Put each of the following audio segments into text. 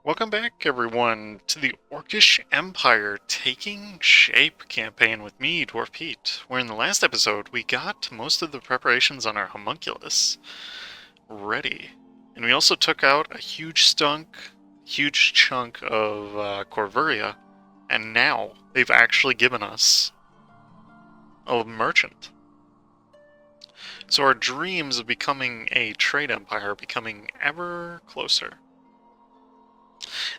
Welcome back, everyone, to the Orcish Empire Taking Shape campaign with me, Dwarf Pete, where in the last episode we got most of the preparations on our homunculus ready. And we also took out a huge chunk of Corvuria, and now they've actually given us a merchant. So our dreams of becoming a trade empire are becoming ever closer.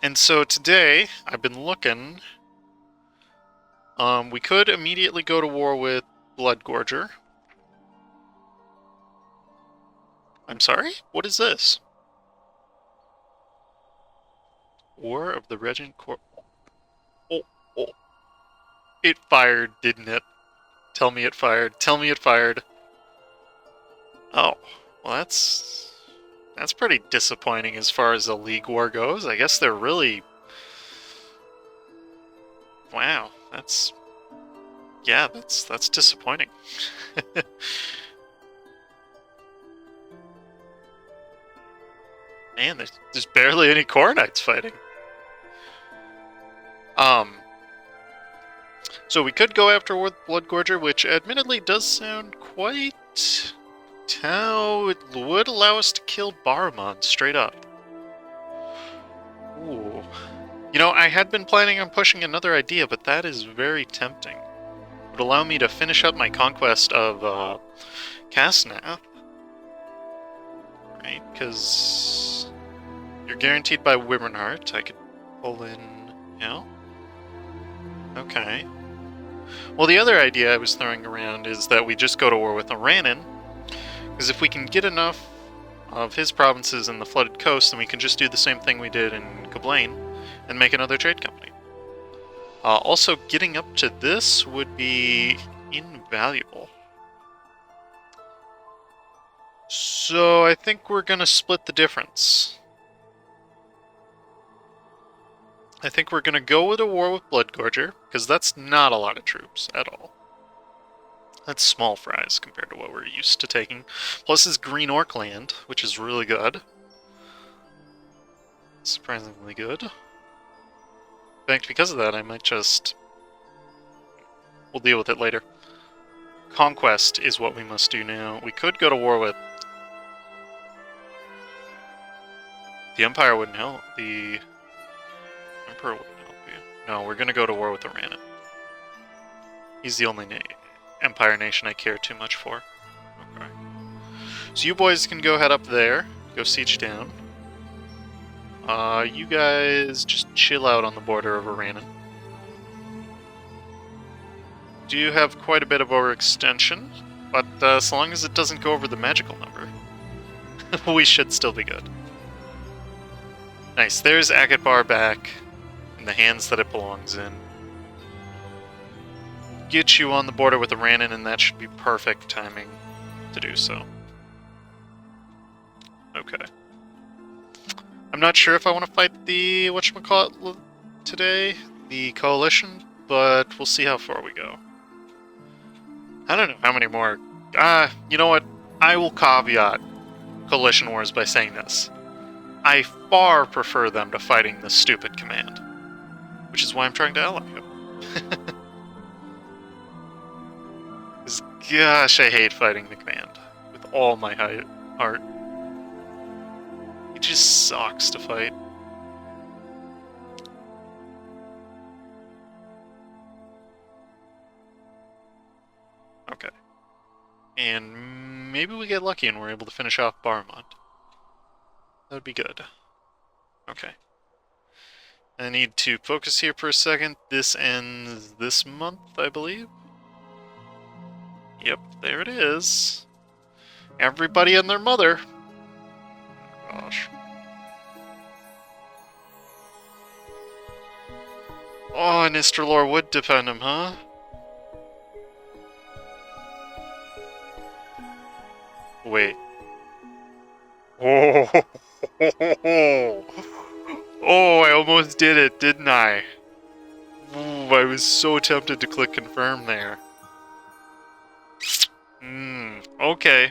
And so today, I've been looking. We could immediately go to war with Bloodgorger. I'm sorry? What is this? War of the Regent Corps. Oh. It fired, didn't it? Tell me it fired. Tell me it fired. Oh, well that's pretty disappointing as far as the League War goes. I guess they're really... Wow, that's disappointing. Man, there's barely any Core Knights fighting. So we could go after Bloodgorger, which admittedly does sound quite... how it would allow us to kill Barumon straight up. Ooh. You know, I had been planning on pushing another idea, but that is very tempting. It would allow me to finish up my conquest of Casnath. Right, because you're guaranteed by Wyvernheart. I could pull in... yeah? Okay. Well, the other idea I was throwing around is that we just go to war with Aranin, because if we can get enough of his provinces in the flooded coast, then we can just do the same thing we did in Gablain and make another trade company. Also, getting up to this would be invaluable. So I think we're going to split the difference. I think we're going to go with a war with Bloodgorger, because that's not a lot of troops at all. That's small fries compared to what we're used to taking. Plus his Green Orc land, which is really good. Surprisingly good. In fact, because of that, I might just... we'll deal with it later. Conquest is what we must do now. We could go to war with... the Empire wouldn't help. The Emperor wouldn't help you. No, we're going to go to war with Aranin. He's the only Empire nation I care too much for. Okay. So you boys can go head up there. Go siege down. You guys just chill out on the border of Aranin. Do have quite a bit of overextension, but as long as it doesn't go over the magical number, we should still be good. Nice, there's Akatbar back in the hands that it belongs in. Get you on the border with Aranin, and that should be perfect timing to do so. Okay. I'm not sure if I want to fight the, whatchamacallit, today, the Coalition, but we'll see how far we go. I don't know how many more. You know what? I will caveat Coalition Wars by saying this. I far prefer them to fighting the stupid command, which is why I'm trying to ally you. Because, gosh, I hate fighting the command with all my heart. It just sucks to fight. Okay. And maybe we get lucky and we're able to finish off Barumon. That would be good. Okay. I need to focus here for a second. This ends this month, I believe. Yep, there it is. Everybody and their mother. Oh, gosh. Oh, Nistralor would defend him, huh? Wait. Oh, oh, I almost did it, didn't I? Ooh, I was so tempted to click confirm there. Okay.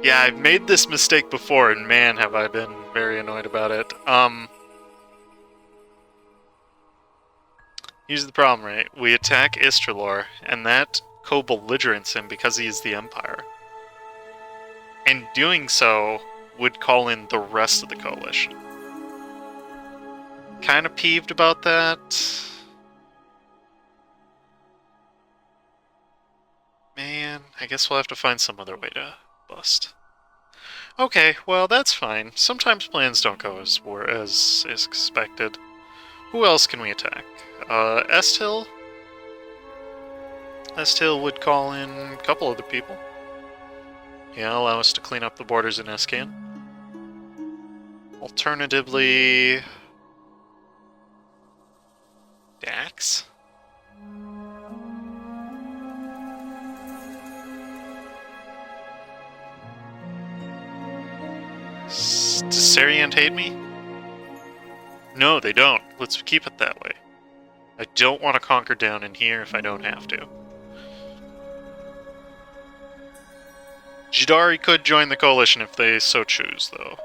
Yeah, I've made this mistake before, and man, have I been very annoyed about it. Here's the problem, right? We attack Istralor, and that co-belligerents him because he is the Empire. And doing so would call in the rest of the coalition. Kind of peeved about that. Man, I guess we'll have to find some other way to bust. Okay, well, that's fine. Sometimes plans don't go as expected. Who else can we attack? Estil? Estil would call in a couple other people. Yeah, allow us to clean up the borders in Escann. Alternatively... Dax? Does Sariant hate me? No, they don't. Let's keep it that way. I don't want to conquer down in here if I don't have to. Jidari could join the coalition if they so choose, though.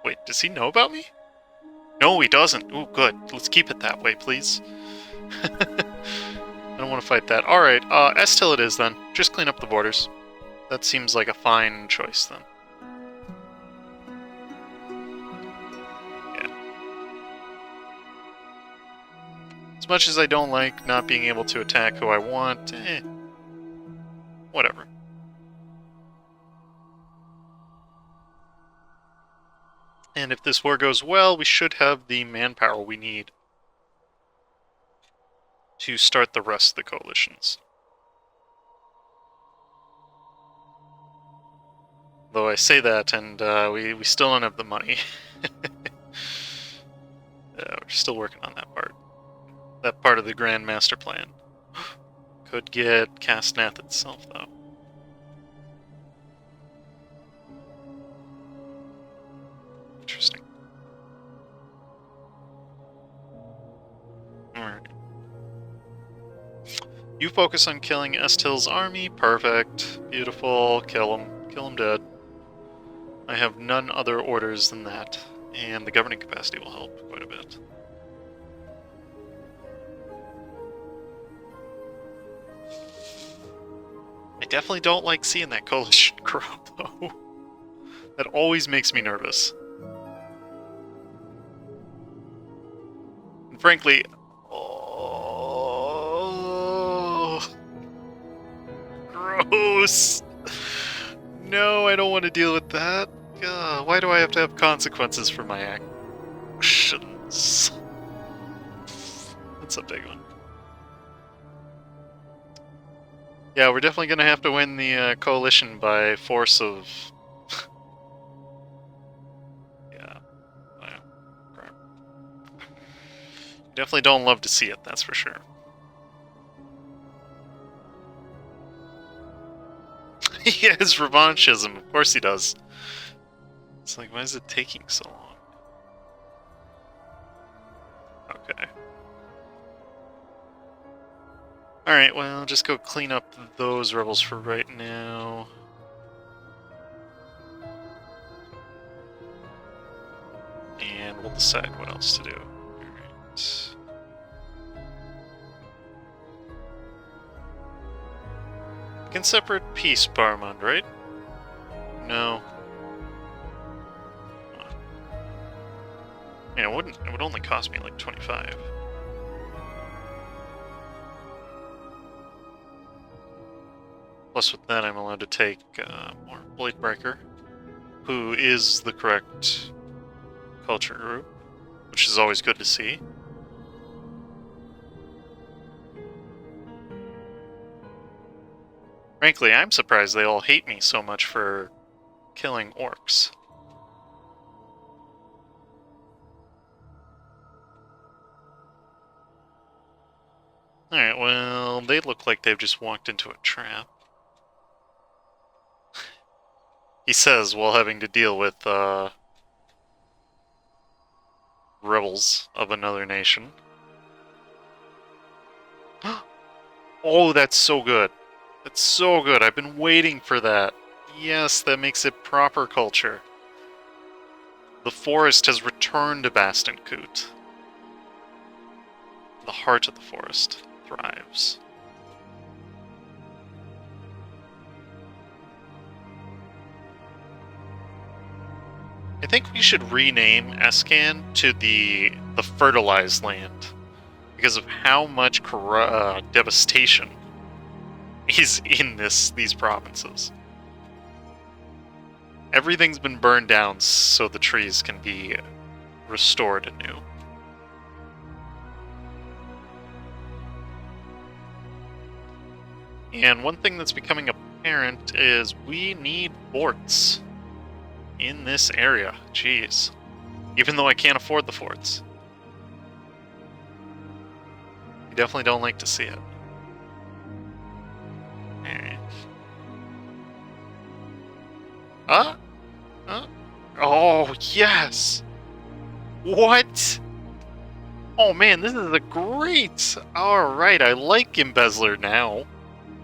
Wait, does he know about me? No, he doesn't. Ooh, good. Let's keep it that way, please. I don't want to fight that. Alright, Estil it is, then. Just clean up the borders. That seems like a fine choice, then. As much as I don't like not being able to attack who I want, whatever. And if this war goes well, we should have the manpower we need to start the rest of the coalitions. Though I say that, and we still don't have the money. We're still working on that part. That part of the Grand Master Plan. Could get Castnath itself, though. Interesting. Alright. You focus on killing Estil's army. Perfect. Beautiful. Kill him. Kill him dead. I have none other orders than that. And the governing capacity will help quite a bit. I definitely don't like seeing that coalition grow, though. That always makes me nervous. And frankly, oh, gross. No, I don't want to deal with that. Why do I have to have consequences for my actions? That's a big one. Yeah, we're definitely going to have to win the coalition by force of... yeah. Definitely don't love to see it, that's for sure. He has revanchism, of course he does. It's like, why is it taking so long? Okay. Alright, well, just go clean up those rebels for right now. And we'll decide what else to do. Alright. Can separate peace, Barmund, right? No. Yeah, it wouldn't. It would only cost me like 25. Plus, with that, I'm allowed to take more Bladebreaker, who is the correct culture group, which is always good to see. Frankly, I'm surprised they all hate me so much for killing orcs. Alright, well, they look like they've just walked into a trap. He says while having to deal with rebels of another nation. Oh, that's so good. That's so good. I've been waiting for that. Yes, that makes it proper culture. The forest has returned to Bastonkut. The heart of the forest thrives. I think we should rename Escann to the fertilized land because of how much devastation is in these provinces. Everything's been burned down so the trees can be restored anew. And one thing that's becoming apparent is we need forts in this area. Jeez. Even though I can't afford the forts. You definitely don't like to see it. Alright. Oh, yes! What? Oh man, this is a great... Alright, I like Embezzler now.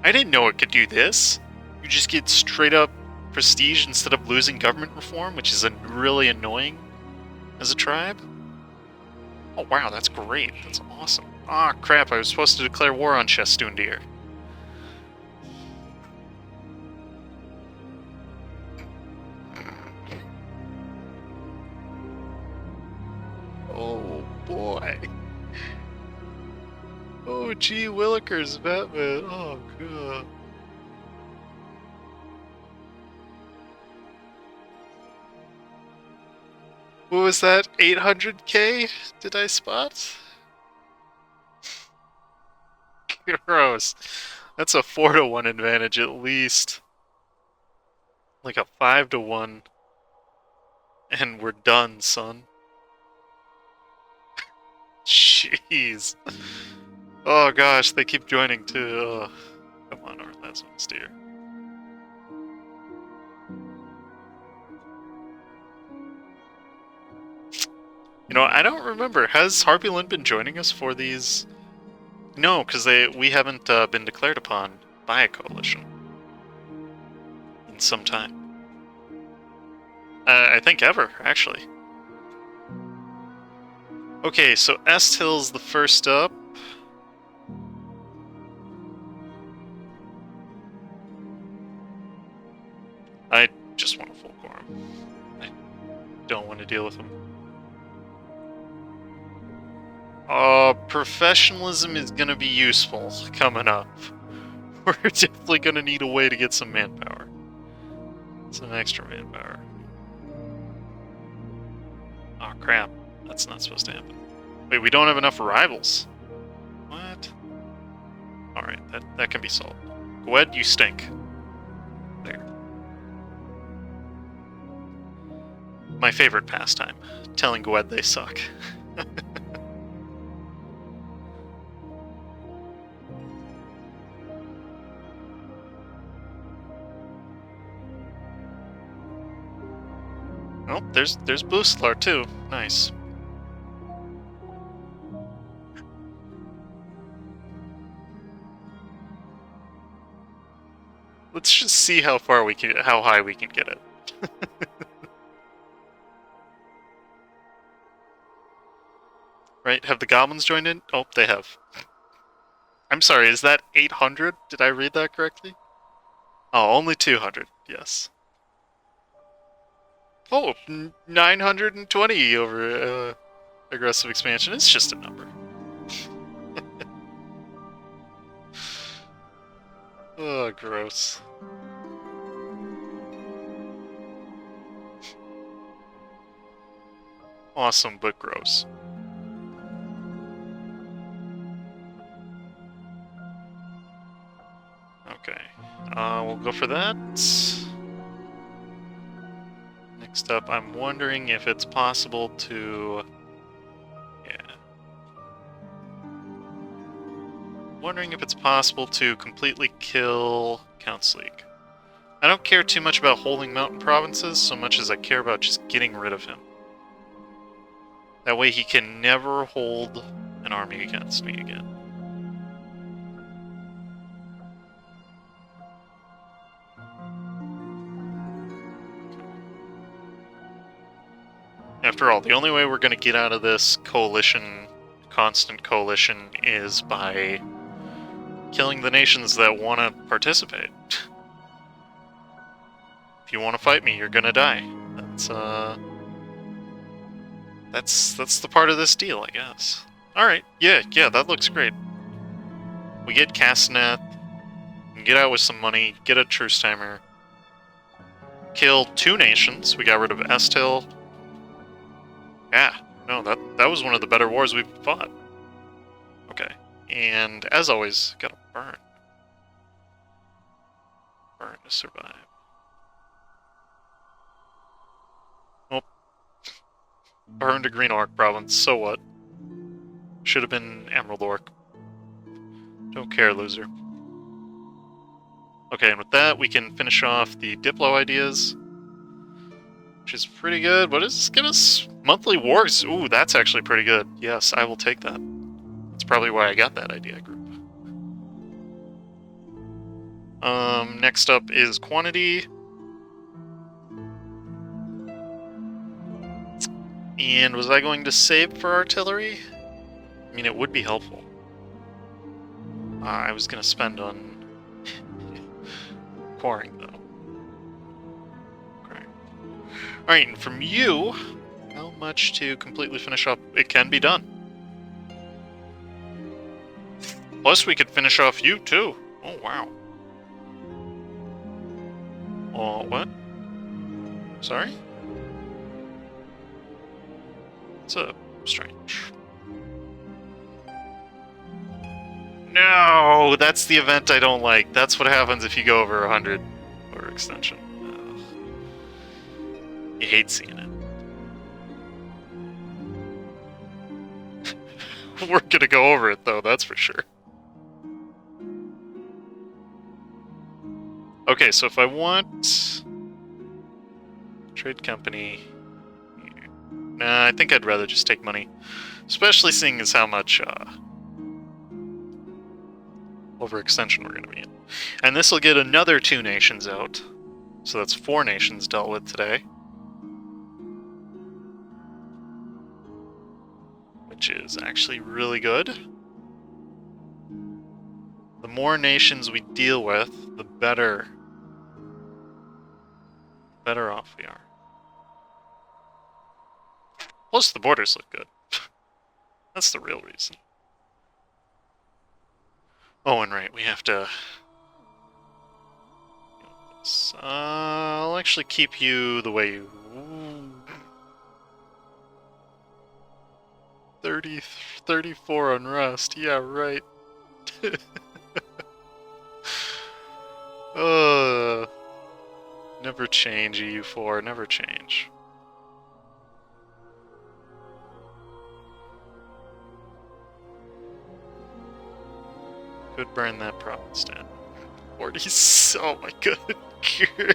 I didn't know it could do this. You just get straight up prestige instead of losing government reform, which is really annoying as a tribe. Oh wow, that's great. That's awesome. Ah, crap, I was supposed to declare war on Shestundir. Oh boy. Oh gee willikers, Batman. Oh god. What was that? 800k? Did I spot? Gross. That's a 4-to-1 advantage at least. Like a 5-to-1. And we're done, son. Jeez. Oh gosh, they keep joining too. Oh, come on, Orlaz on steer. You know, I don't remember. Has Harpyland been joining us for these? No, because we haven't been declared upon by a coalition in some time. I think ever, actually. Okay, so Esthill's the first up. I just want a full quorum. I don't want to deal with them. Professionalism is gonna be useful coming up. We're definitely gonna need a way to get some manpower. Some extra manpower. Oh crap, that's not supposed to happen. Wait, we don't have enough rivals. What? Alright, that can be solved. Gwed, you stink. There. My favorite pastime. Telling Gwed they suck. Oh, there's Boostlar too. Nice. Let's just see how high we can get it. Right? Have the goblins joined in? Oh, they have. I'm sorry, is that 800? Did I read that correctly? Oh, only 200. Yes. Oh, 920 over aggressive expansion. It's just a number. Oh, gross. Awesome, but gross. Okay. We'll go for that. Next up, I'm wondering if it's possible to... Yeah. Wondering if it's possible to completely kill Count Sleek. I don't care too much about holding mountain provinces so much as I care about just getting rid of him. That way he can never hold an army against me again. After all, the only way we're going to get out of this coalition, constant coalition, is by killing the nations that want to participate. If you want to fight me, you're going to die. That's the part of this deal, I guess. Alright, yeah, that looks great. We get Castanet, get out with some money, get a truce timer, kill 2 nations. We got rid of Estil. Yeah, no, that was one of the better wars we've fought. Okay, and as always, gotta burn. Burn to survive. Oh. Burn to Green Orc province, so what? Should have been Emerald Orc. Don't care, loser. Okay, and with that, we can finish off the Diplo ideas, which is pretty good. What does this give us? Monthly wars. Ooh, that's actually pretty good. Yes, I will take that. That's probably why I got that idea group. Next up is quantity. And was I going to save for artillery? I mean, it would be helpful. I was going to spend on quarrying, though. Okay. Alright, and from you, how much to completely finish up? It can be done. Plus, we could finish off you, too. Oh, wow. Oh, what? Sorry? It's a strange. No, that's the event I don't like. That's what happens if you go over 100 or extension. Ugh. You hate seeing it. We're gonna go over it though, that's for sure. Okay, so if I want trade company, nah, I think I'd rather just take money, especially seeing as how much overextension we're going to be in. And this will get another 2 nations out. So that's 4 nations dealt with today. Which is actually really good. The more nations we deal with, the better off we are. Plus the borders look good. That's the real reason. Oh, and right, we have to... I'll actually keep you the way you... 34 unrest, yeah, right. Never change, EU4, never change. Could burn that province down. 40s. Oh my good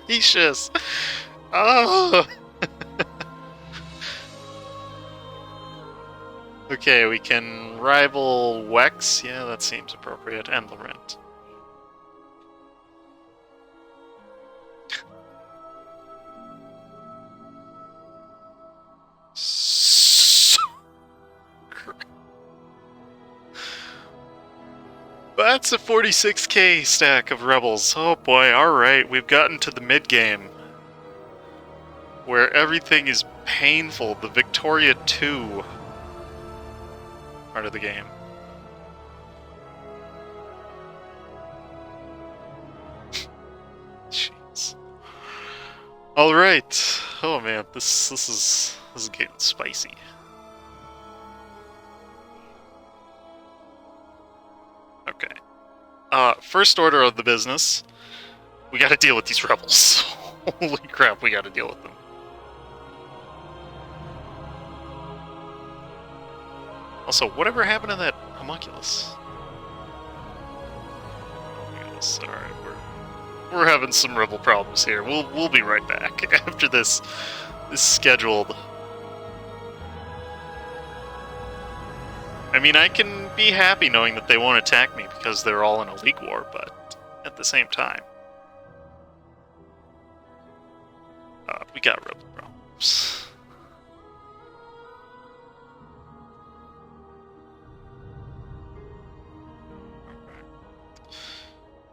gracious. Oh. Okay, we can rival Wex. Yeah, that seems appropriate. And Laurent. That's a 46k stack of rebels. Oh boy, alright, we've gotten to the mid-game. Where everything is painful. The Victoria 2 part of the game. Jeez. Alright. Oh man, this is getting spicy. Okay. First order of the business, we gotta deal with these rebels. Holy crap, we gotta deal with them. Also, whatever happened to that homunculus? Homunculus, alright, we're having some rebel problems here. We'll be right back after this scheduled. I mean, I can be happy knowing that they won't attack me because they're all in a league war, but at the same time, we got rebel problems.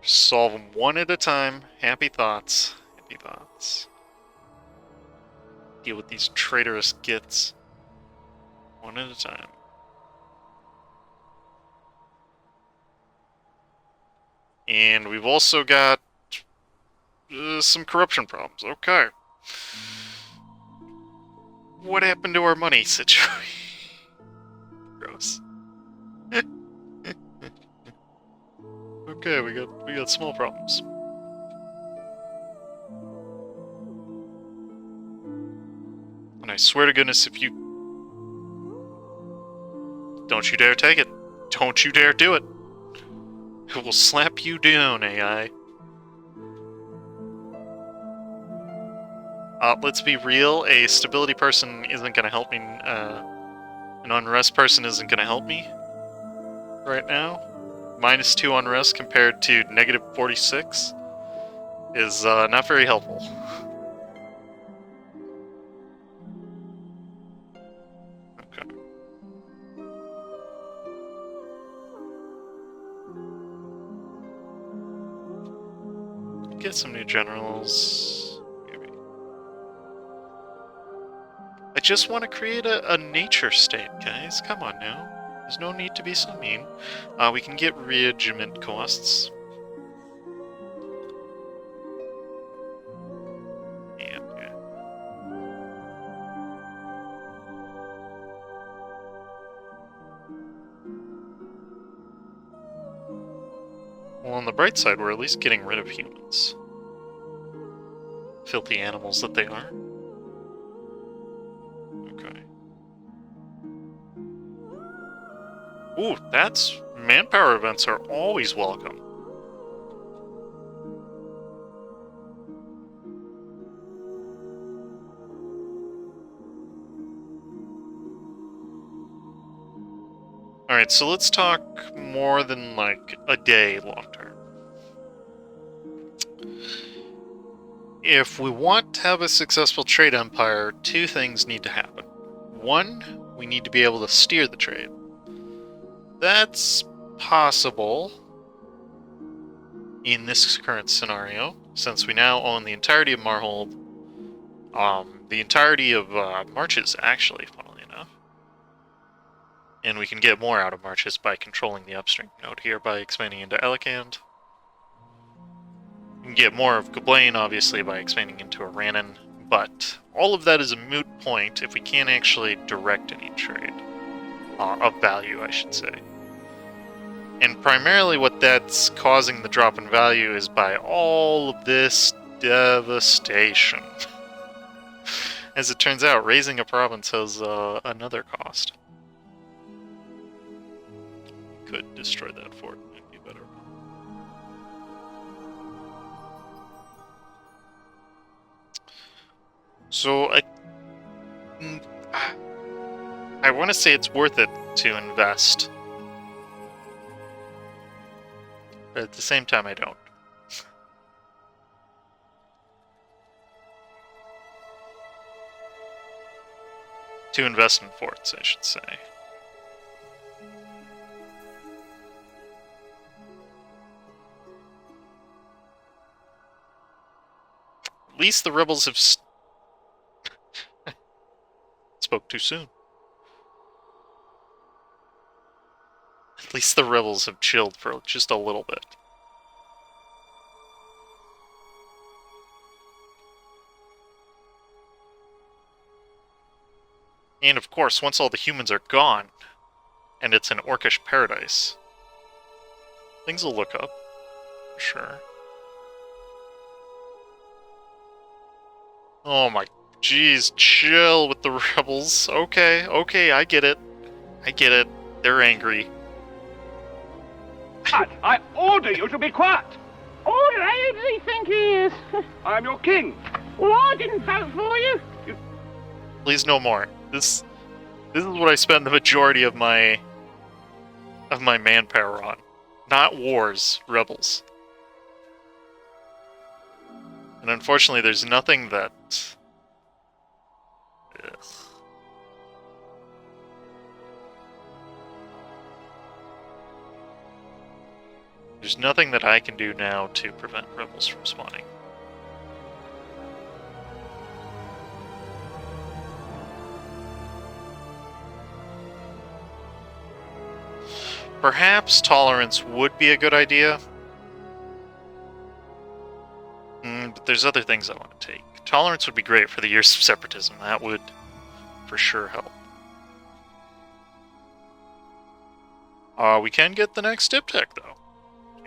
Solve them one at a time. Happy thoughts. Happy thoughts. Deal with these traitorous gits. One at a time. And we've also got some corruption problems. Okay. What happened to our money situation? Gross. Okay, we got small problems. And I swear to goodness, if you don't you dare take it. Don't you dare do it. It will slap you down, AI. Let's be real, a stability person isn't going to help me, an unrest person isn't going to help me right now. -2 unrest compared to -46 is not very helpful. Okay. Get some new generals. Maybe. I just want to create a nature state, guys. Come on now. There's no need to be so mean. We can get regiment costs. And, yeah. Well, on the bright side, we're at least getting rid of humans. Filthy animals that they are. Okay. Ooh, that's... manpower events are always welcome. Alright, so let's talk more than, like, a day long term. If we want to have a successful trade empire, two things need to happen. One, we need to be able to steer the trade. That's possible in this current scenario, since we now own the entirety of Marhold, the entirety of Marches, actually, funnily enough. And we can get more out of Marches by controlling the upstream node here by expanding into Elikand. We can get more of Gablain, obviously, by expanding into Aranan, but all of that is a moot point if we can't actually direct any trade. Of value, I should say. And primarily what that's causing the drop in value is by all of this devastation. As it turns out, raising a province has another cost. Could destroy that fort, might be better. So I want to say it's worth it to invest. But at the same time, I don't. To invest in forts, I should say. At least the rebels have spoke too soon. At least the rebels have chilled for just a little bit. And of course, once all the humans are gone, and it's an orcish paradise, things will look up, for sure. Oh my, jeez, chill with the rebels. Okay, I get it. They're angry. I order you to be quiet! All right, who does he think he is? I am your king! Well, I didn't vote for you. Please no more. This is what I spend the majority of my manpower on. Not wars, rebels. And unfortunately, there's nothing that... Ugh. There's nothing that I can do now to prevent rebels from spawning. Perhaps tolerance would be a good idea. But there's other things I want to take. Tolerance would be great for the Years of Separatism. That would for sure help. We can get the next dip tech, though.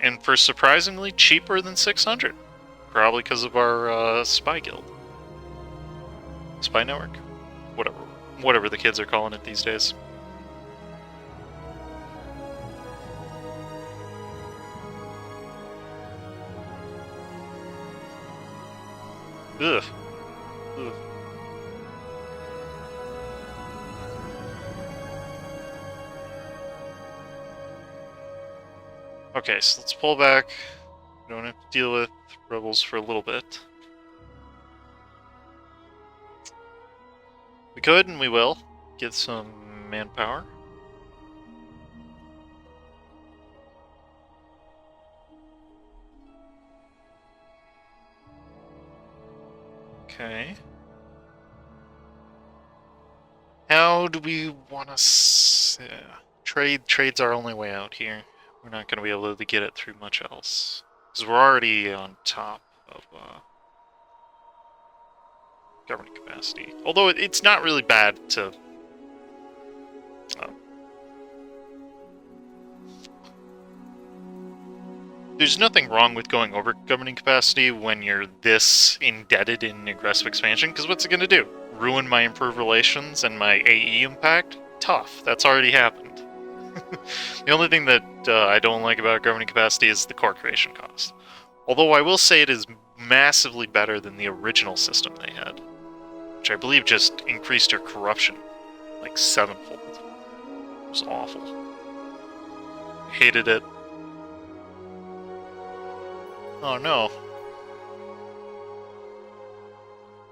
And for surprisingly cheaper than 600. Probably because of our spy guild. Spy network? Whatever the kids are calling it these days. Ugh. Ugh. Okay, so let's pull back. We don't have to deal with rebels for a little bit. We could, and we will, get some manpower. Okay. How do we want to trade's our only way out here. We're not going to be able to get it through much else. Because we're already on top of government capacity. Although it's not really bad to... There's nothing wrong with going over governing capacity when you're this indebted in aggressive expansion, because what's it going to do? Ruin my improved relations and my AE impact? Tough. That's already happened. The only thing that I don't like about governing capacity is the core creation cost. Although I will say it is massively better than the original system they had, which I believe just increased their corruption like 7-fold. It was awful. Hated it. Oh no.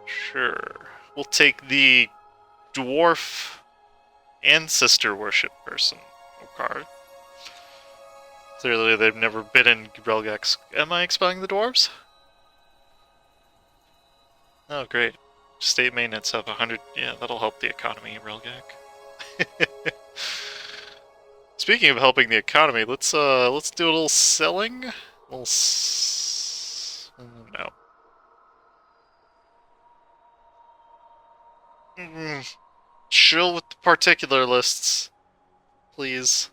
Sure. We'll take the dwarf ancestor worship person card. Clearly they've never been in Relgakk. Am I expelling the dwarves? Oh great. State maintenance have 100. Yeah, that'll help the economy, Relgakk. Speaking of helping the economy, let's do a little selling. No. Chill with the particular lists, please.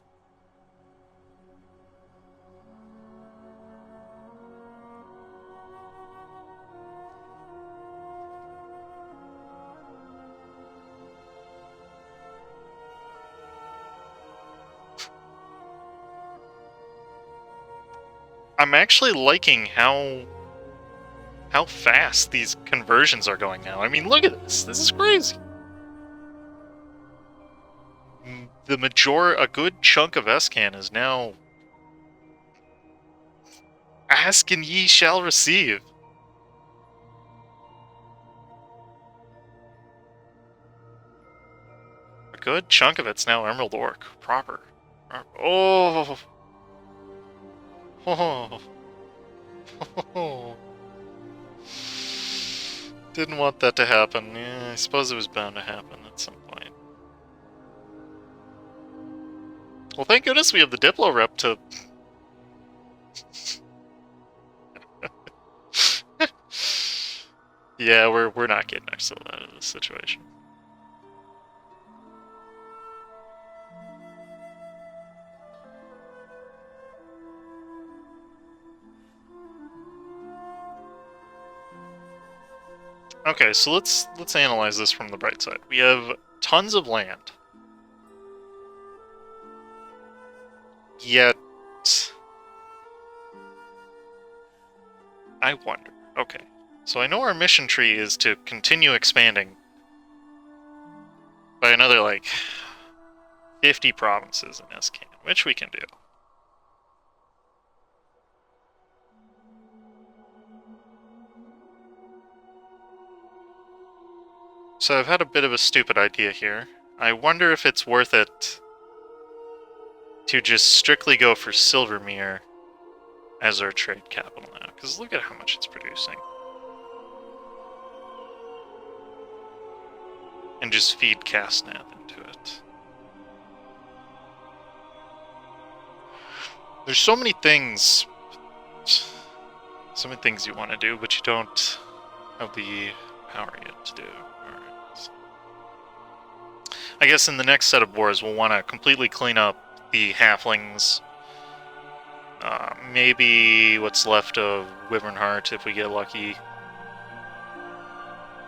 I'm actually liking how fast these conversions are going now. I mean, look at this. This is crazy. A good chunk of Escann is now ask and ye shall receive. A good chunk of it's now Emerald Orc proper. Oh. Oh. Oh. Didn't want that to happen. Yeah, I suppose it was bound to happen at some point. Well, thank goodness we have the Diplo rep to... Yeah, we're not getting ourselves out of this situation. Okay, so let's analyze this from the bright side. We have tons of land. Yet I wonder. Okay. So I know our mission tree is to continue expanding by another, like, 50 provinces in Escann, which we can do. So I've had a bit of a stupid idea here. I wonder if it's worth it to just strictly go for Silvermere as our trade capital now, because look at how much it's producing. And just feed Castnav into it. There's so many things you want to do, but you don't have the power yet to do. Alright. I guess in the next set of wars, we'll want to completely clean up the halflings. Maybe what's left of Wyvernheart, if we get lucky.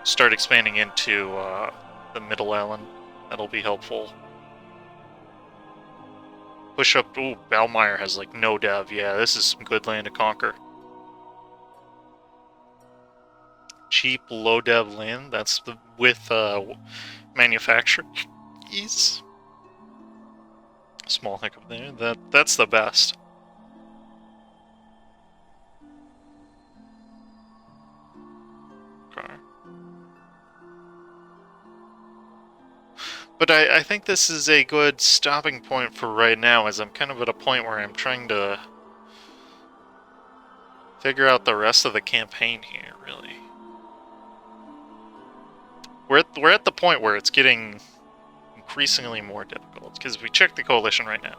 Start expanding into the Middle Island. That'll be helpful. Push up. Ooh, Balmire has like no dev. Yeah, this is some good land to conquer. Cheap, low dev land. That's the with manufacture ease. Small hiccup there. That's the best. Okay. But I think this is a good stopping point for right now, as I'm kind of at a point where I'm trying to figure out the rest of the campaign here, really. We're at the point where it's getting increasingly more difficult, because if we check the coalition right now,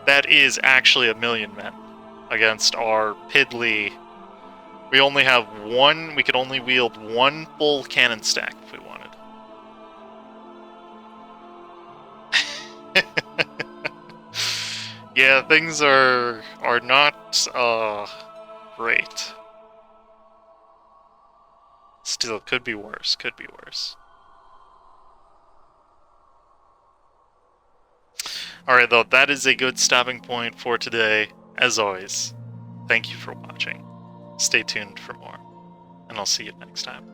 that is actually 1,000,000 men against our piddly. We only have one. We could only wield one full cannon stack if we wanted. Yeah, things are not great. Still, could be worse. Could be worse. Alright, though, that is a good stopping point for today. As always, thank you for watching. Stay tuned for more, and I'll see you next time.